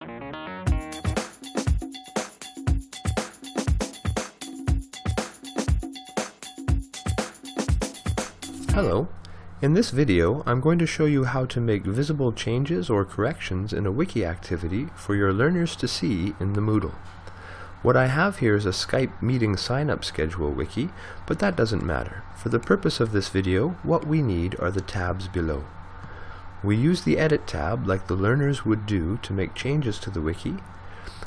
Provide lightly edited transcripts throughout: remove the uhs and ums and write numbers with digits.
Hello. In this video, I'm going to show you how to make visible changes or corrections in a wiki activity for your learners to see in the Moodle. What I have here is a Skype meeting sign-up schedule wiki, but that doesn't matter. For the purpose of this video, what we need are the tabs below. We use the Edit tab like the learners would do to make changes to the wiki.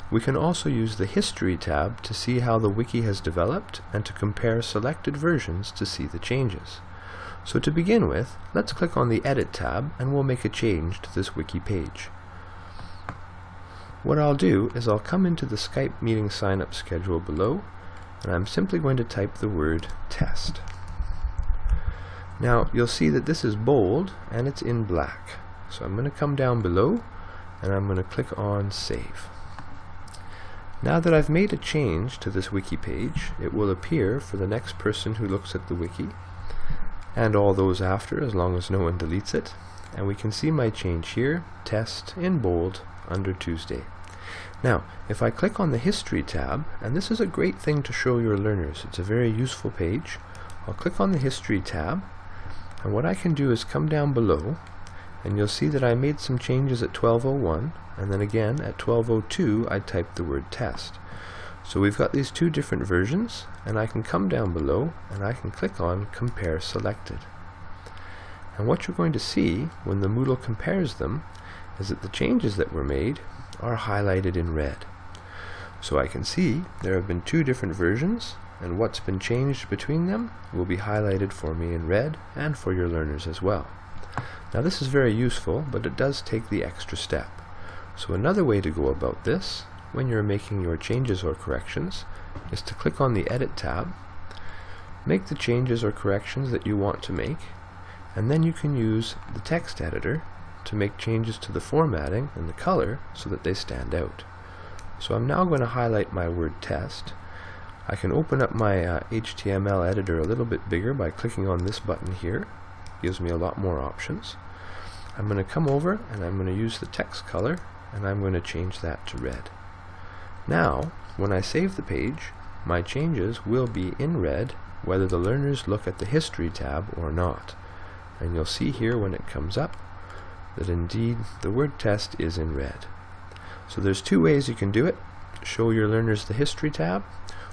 We can also use the History tab to see how the wiki has developed and to compare selected versions to see the changes. So to begin with, let's click on the Edit tab and we'll make a change to this wiki page. What I'll do is I'll come into the Skype meeting sign-up schedule below, and I'm simply going to type the word test. Now you'll see that this is bold and it's in black. So I'm going to come down below and I'm going to click on Save. Now that I've made a change to this wiki page, it will appear for the next person who looks at the wiki, and all those after, as long as no one deletes it. And we can see my change here, test, in bold, under Tuesday. Now, if I click on the History tab, and this is a great thing to show your learners, it's a very useful page. I'll click on the History tab, and what I can do is come down below, and you'll see that I made some changes at 12:01, and then again at 12:02 I typed the word test. So we've got these two different versions, and I can come down below and I can click on Compare Selected. And what you're going to see when the Moodle compares them is that the changes that were made are highlighted in red. So I can see there have been two different versions, and what's been changed between them will be highlighted for me in red and for your learners as well. Now this is very useful, but it does take the extra step. So another way to go about this, when you're making your changes or corrections, is to click on the Edit tab, make the changes or corrections that you want to make, and then you can use the text editor to make changes to the formatting and the color so that they stand out. So I'm now going to highlight my word test. I can open up my HTML editor a little bit bigger by clicking on this button here. It gives me a lot more options. I'm going to come over and I'm going to use the text color and I'm going to change that to red. Now, when I save the page, my changes will be in red whether the learners look at the History tab or not. And you'll see here when it comes up that indeed the word test is in red. So there's two ways you can do it. Show your learners the History tab,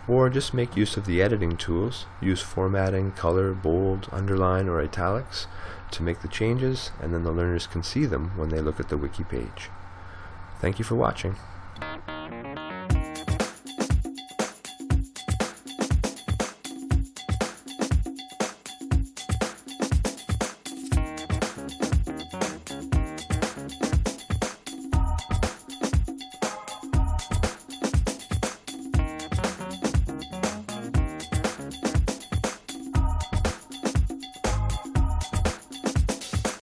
or just make use of the editing tools. Use formatting, color, bold, underline, or italics to make the changes, and then the learners can see them when they look at the wiki page. Thank you for watching.